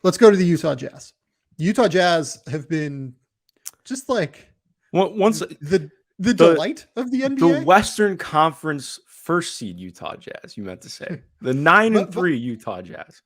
let's go to the Utah Jazz. The Utah Jazz have been just like Once the delight of the NBA. The Western Conference first seed Utah Jazz, you meant to say. The 9-3 Utah Jazz.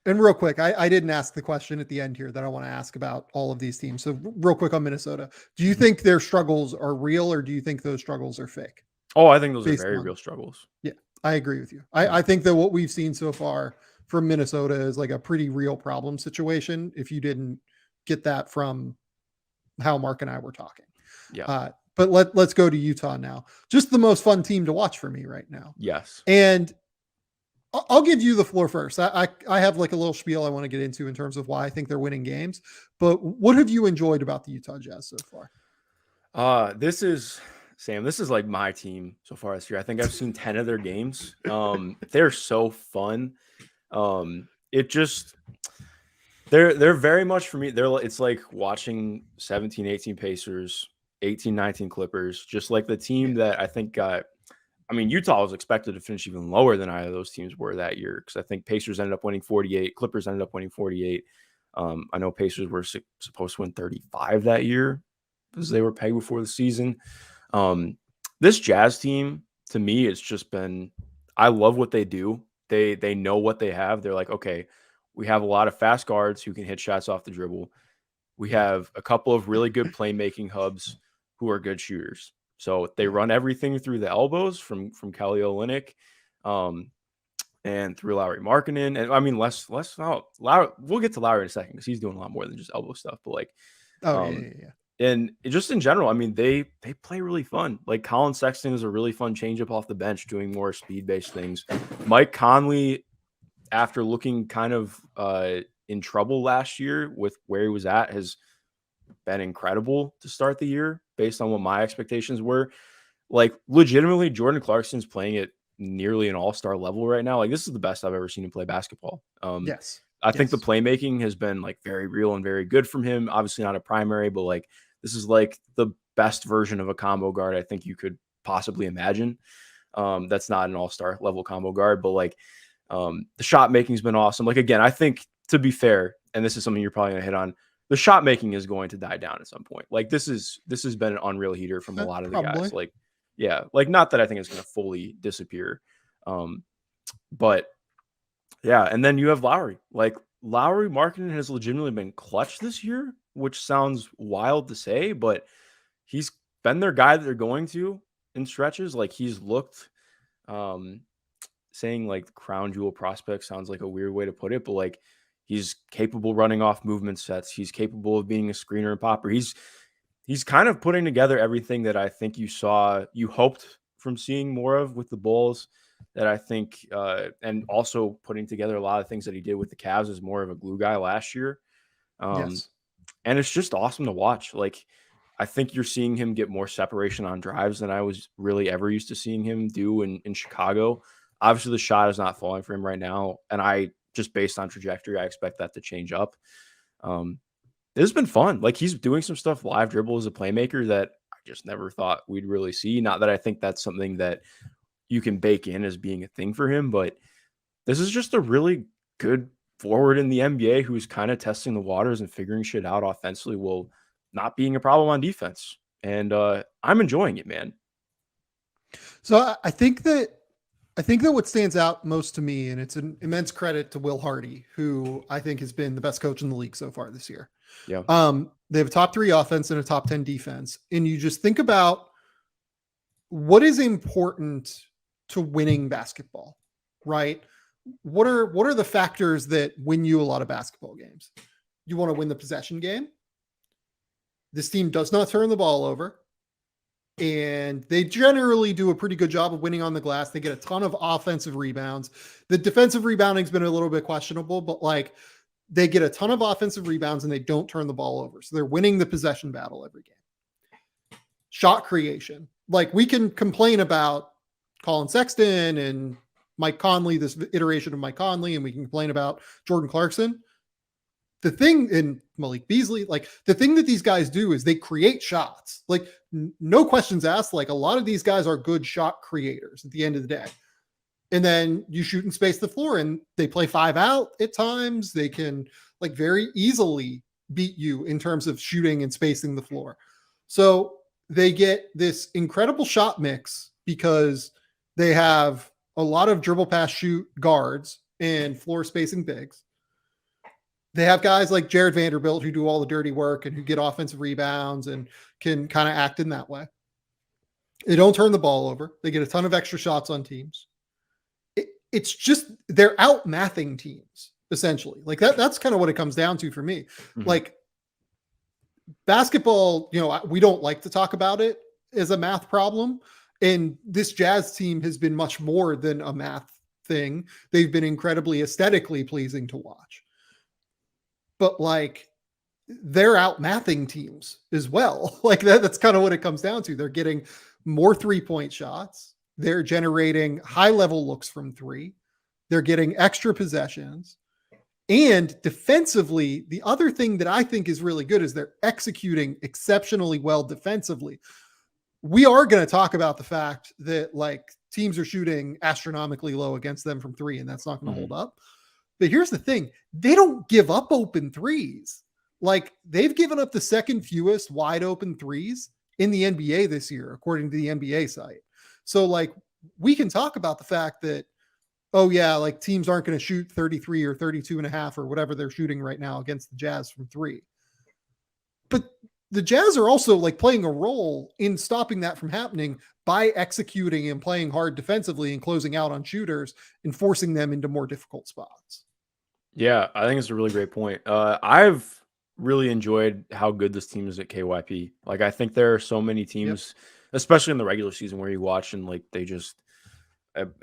And real quick, I didn't ask the question at the end here that I want to ask about all of these teams. So real quick on Minnesota, do you think their struggles are real or do you think those struggles are fake? Oh, I think those are very real struggles. Yeah, I agree with you. I think that what we've seen so far from Minnesota is like a pretty real problem situation. If you didn't get that from how Mark and I were talking. Yeah. But let's go to Utah now. Just the most fun team to watch for me right now. Yes. And I'll give you the floor first. I have like a little spiel I want to get into in terms of why I think they're winning games. But what have you enjoyed about the Utah Jazz so far? This is Sam. This is like my team so far this year. I think I've seen 10 of their games. They're so fun. They're very much for me. It's like watching 17-18 Pacers, 18-19 Clippers, just like the team that I think got. I mean, Utah was expected to finish even lower than either of those teams were that year because I think Pacers ended up winning 48, Clippers ended up winning 48. I know Pacers were supposed to win 35 that year because they were pegged before the season. This Jazz team, to me, it's just been – I love what they do. They know what they have. They're like, okay, we have a lot of fast guards who can hit shots off the dribble. We have a couple of really good playmaking hubs who are good shooters. So they run everything through the elbows from Kelly Olynyk and through Lauri Markkanen. And I mean, we'll get to Lauri in a second because he's doing a lot more than just elbow stuff. But like, and just in general, I mean, they play really fun. Like Colin Sexton is a really fun changeup off the bench, doing more speed-based things. Mike Conley, after looking kind of in trouble last year with where he was at, has been incredible to start the year based on what my expectations were. Like legitimately, Jordan Clarkson's playing at nearly an all-star level right now. Like this is the best I've ever seen him play basketball. Yes. I think the playmaking has been like very real and very good from him. Obviously not a primary, but like this is like the best version of a combo guard I think you could possibly imagine. That's not an all-star level combo guard, but like the shot making's been awesome. Like again, I think to be fair, and this is something you're probably gonna hit on, the shot making is going to die down at some point. Like this has been an unreal heater from a lot of the guys. Like, yeah, like not that I think it's going to fully disappear. But yeah. And then you have Lauri. Like Lauri Markkanen has legitimately been clutch this year, which sounds wild to say, but he's been their guy that they're going to in stretches. Like he's looked, saying like crown jewel prospect sounds like a weird way to put it, but like, he's capable running off movement sets. He's capable of being a screener and popper. He's kind of putting together everything that I think you hoped from seeing more of with the Bulls, that I think, and also putting together a lot of things that he did with the Cavs as more of a glue guy last year. And it's just awesome to watch. Like, I think you're seeing him get more separation on drives than I was really ever used to seeing him do in Chicago. Obviously, the shot is not falling for him right now. And just based on trajectory, I expect that to change up. This has been fun. Like he's doing some stuff live dribble as a playmaker that I just never thought we'd really see. Not that I think that's something that you can bake in as being a thing for him, but this is just a really good forward in the NBA who's kind of testing the waters and figuring shit out offensively while not being a problem on defense. And I'm enjoying it, man. So I think that what stands out most to me, and it's an immense credit to Will Hardy, who I think has been the best coach in the league so far this year. Yeah. They have a top 3 offense and a top 10 defense. And you just think about what is important to winning basketball, right? What are the factors that win you a lot of basketball games? You want to win the possession game. This team does not turn the ball over. And they generally do a pretty good job of winning on the glass. They get a ton of offensive rebounds. The defensive rebounding has been a little bit questionable, but like they get a ton of offensive rebounds and they don't turn the ball over. So they're winning the possession battle every game. Shot creation. Like we can complain about Colin Sexton and Mike Conley, this iteration of Mike Conley, and we can complain about Jordan Clarkson. The thing in Malik Beasley, like the thing that these guys do is they create shots. Like no questions asked. Like a lot of these guys are good shot creators at the end of the day. And then you shoot and space the floor and they play 5 out at times. They can like very easily beat you in terms of shooting and spacing the floor. So they get this incredible shot mix because they have a lot of dribble pass shoot guards and floor spacing bigs. They have guys like Jared Vanderbilt who do all the dirty work and who get offensive rebounds and can kind of act in that way. They don't turn the ball over. They get a ton of extra shots on teams. It's just they're out mathing teams essentially. Like that's kind of what it comes down to for me. Mm-hmm. Like basketball, we don't like to talk about it as a math problem. And this Jazz team has been much more than a math thing. They've been incredibly aesthetically pleasing to watch. But like they're out mathing teams as well. Like that's kind of what it comes down to. They're getting more 3-point shots. They're generating high level looks from three. They're getting extra possessions. And defensively, the other thing that I think is really good is they're executing exceptionally well defensively. We are going to talk about the fact that like teams are shooting astronomically low against them from three, and that's not going to hold up. But here's the thing. They don't give up open threes. Like they've given up the second fewest wide open threes in the NBA this year, according to the NBA site. So like we can talk about the fact that, oh yeah, like teams aren't going to shoot 33 or 32.5 or whatever they're shooting right now against the Jazz from three. But the Jazz are also like playing a role in stopping that from happening by executing and playing hard defensively and closing out on shooters and forcing them into more difficult spots. Yeah, I think it's a really great point. I've really enjoyed how good this team is at KYP. Like, I think there are so many teams, especially in the regular season, where you watch and like they just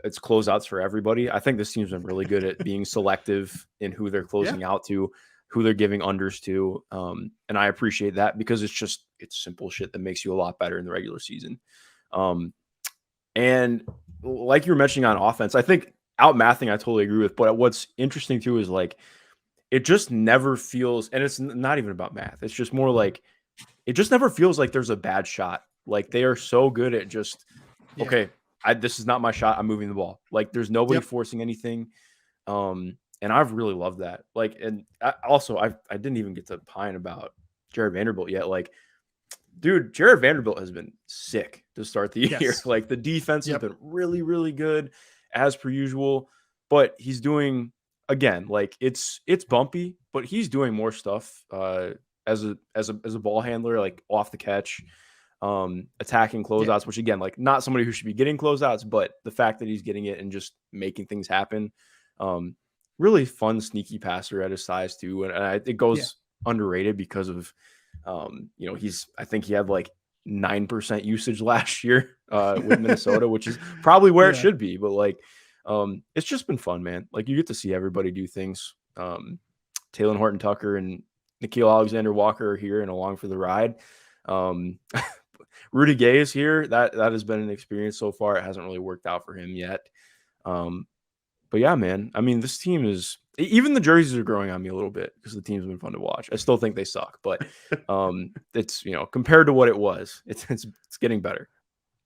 it's closeouts for everybody. I think this team's been really good at being selective in who they're closing out to, who they're giving unders to, and I appreciate that because it's simple shit that makes you a lot better in the regular season. And like you were mentioning on offense, I think outmathing I totally agree with. But what's interesting too is like it just never feels, and it's not even about math. It's just more like it just never feels like there's a bad shot. Like they are so good at just okay, this is not my shot. I'm moving the ball. Like there's nobody forcing anything. And I've really loved that. Like, and I didn't even get to pine about Jared Vanderbilt yet. Like, dude, Jared Vanderbilt has been sick to start the year. Like the defense has been really, really good as per usual, but he's doing again, like it's bumpy, but he's doing more stuff as a ball handler, like off the catch, attacking closeouts, which again, like not somebody who should be getting closeouts, but the fact that he's getting it and just making things happen. Really fun, sneaky passer at his size too. And it goes underrated because of, I think he had like 9% usage last year with Minnesota, which is probably where it should be. But like, it's just been fun, man. Like you get to see everybody do things. Taylor Horton Tucker and Nickeil Alexander-Walker are here and along for the ride. Rudy Gay is here. That has been an experience so far. It hasn't really worked out for him yet. But yeah, man, I mean, this team is, even the jerseys are growing on me a little bit because the team's been fun to watch. I still think they suck, but it's, compared to what it was, it's getting better.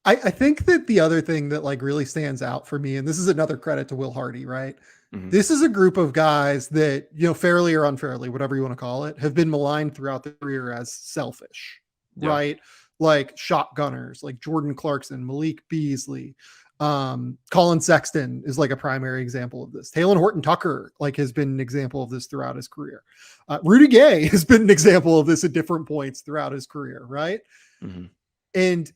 I think that the other thing that like really stands out for me, and this is another credit to Will Hardy, right? Mm-hmm. This is a group of guys that, fairly or unfairly, whatever you want to call it, have been maligned throughout their career as selfish, right? Like shotgunners, like Jordan Clarkson, Malik Beasley, Colin Sexton is like a primary example of this. Taylor Horton Tucker like has been an example of this throughout his career. Rudy Gay has been an example of this at different points throughout his career, right? Mm-hmm. And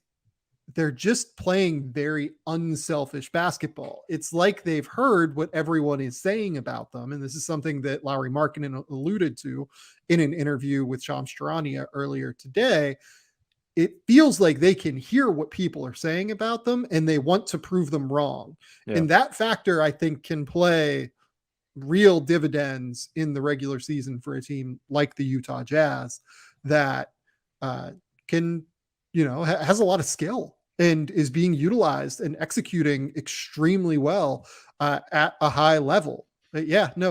they're just playing very unselfish basketball. It's like they've heard what everyone is saying about them. And this is something that Lauri Markkanen alluded to in an interview with Shams Charania earlier today. It feels like they can hear what people are saying about them and they want to prove them wrong. Yeah. And that factor, I think, can play real dividends in the regular season for a team like the Utah Jazz that can, has a lot of skill and is being utilized and executing extremely well at a high level. But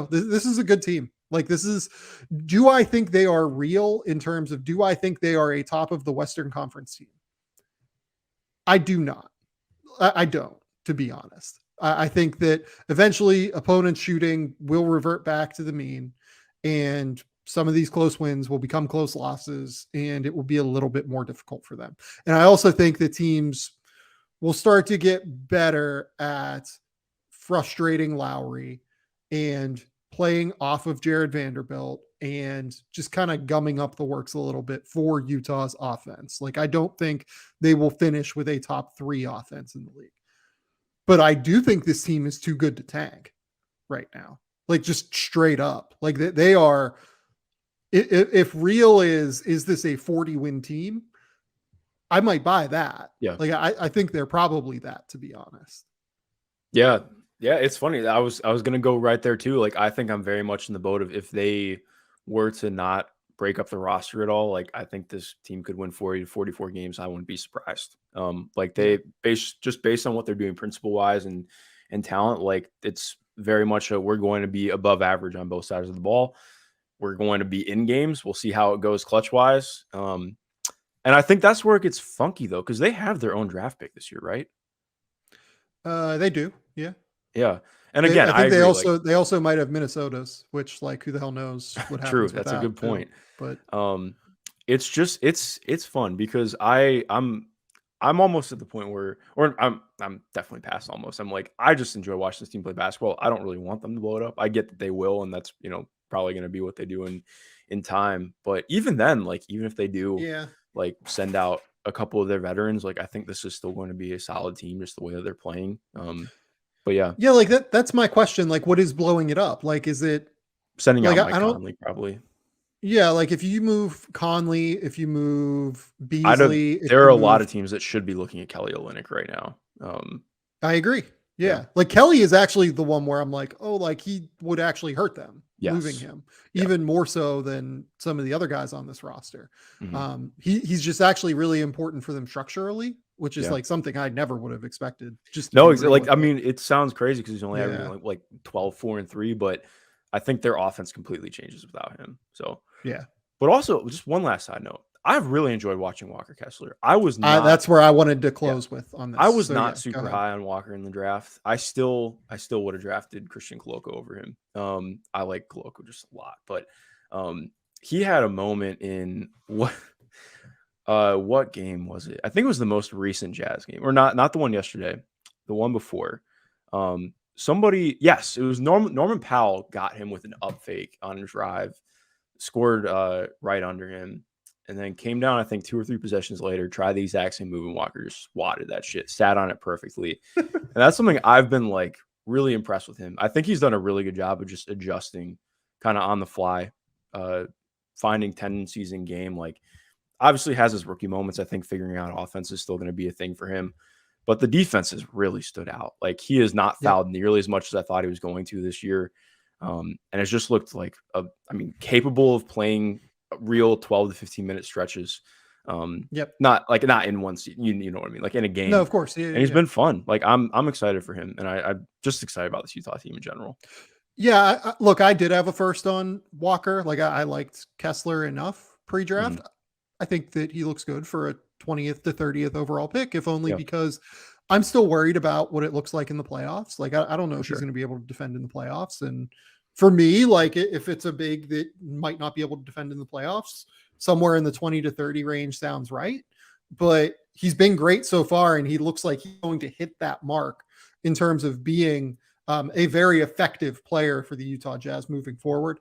this is a good team. Like do I think they are real in terms of, do I think they are a top of the Western Conference team? I do not. I don't, to be honest. I think that eventually opponent shooting will revert back to the mean. and some of these close wins will become close losses, and it will be a little bit more difficult for them. And I also think that teams will start to get better at frustrating Lowry and playing off of Jared Vanderbilt and just kind of gumming up the works a little bit for Utah's offense. Like, I don't think they will finish with a top 3 offense in the league, but I do think this team is too good to tank right now. Like, just straight up, like they are. If real is this a 40-win team? I might buy that. Yeah. Like, I think they're probably that, to be honest. Yeah. Yeah. It's funny. I was going to go right there too. Like, I think I'm very much in the boat of if they were to not break up the roster at all, like, I think this team could win 40 to 44 games. I wouldn't be surprised. Like they based on what they're doing principle wise and talent, like it's very much we're going to be above average on both sides of the ball. We're going to be in games. We'll see how it goes clutch wise. And I think that's where it gets funky though, because they have their own draft pick this year, right? They do, yeah. Yeah. And again, I think agree, they also might have Minnesota's, which, like, who the hell knows what happens. True, with that's that, a good point. But It's just it's fun because I'm almost at the point where, or I'm definitely past almost. I'm like, I just enjoy watching this team play basketball. I don't really want them to blow it up. I get that they will, and that's probably going to be what they do in time. But even then, like even if they do, yeah, like send out a couple of their veterans, like I think this is still going to be a solid team, just the way that they're playing. But yeah, like that's my question. Like, what is blowing it up? Like, is it sending like out Mike I don't? Conley probably. Yeah, like if you move Conley, if you move Beasley, if There you are a lot move, of teams that should be looking at Kelly Olynyk right now. I agree. Yeah. Yeah. Like Kelly is actually the one where I'm like, oh, like he would actually hurt them moving Yes. him Yeah. even more so than some of the other guys on this roster. Mhm. He's just actually really important for them structurally, which is Yeah. like something I never would have expected. Just to No, be real like with I it. mean, it sounds crazy because he's only Yeah. averaging like 12, 4, and 3, but I think their offense completely changes without him. So Yeah. but also just one last side note. I've really enjoyed watching Walker Kessler. I was not That's where I wanted to close with on this. I was So, not go super ahead. high on Walker in the draft. I still would have drafted Christian Koloko over him. I like Koloko just a lot, but he had a moment in what game was it? I think it was the most recent Jazz game, or not the one yesterday, the one before. Yes, it was Norman Powell got him with an up fake on a drive, scored right under him, and then came down, I think 2 or 3 possessions later, tried the exact same move, and Walker just swatted that shit, sat on it perfectly. And that's something I've been like really impressed with him. I think he's done a really good job of just adjusting kind of on the fly, finding tendencies in game. Like obviously has his rookie moments. I think figuring out offense is still going to be a thing for him, but the defense has really stood out. Like he has not fouled nearly as much as I thought he was going to this year. And it's just looked like capable of playing real 12 to 15 minute stretches. Not in one season, you know what I mean? Like in a game. No, of course. Yeah, and he's been fun. Like I'm excited for him. And I'm just excited about this Utah team in general. Yeah. Look, I did have a first on Walker. Like I liked Kessler enough pre-draft. Mm-hmm. I think that he looks good for a 20th to 30th overall pick, if only because I'm still worried about what it looks like in the playoffs. Like, I don't know if he's going to be able to defend in the playoffs. And for me, like if it's a big that might not be able to defend in the playoffs, somewhere in the 20 to 30 range sounds right. But he's been great so far. And he looks like he's going to hit that mark in terms of being a very effective player for the Utah Jazz moving forward.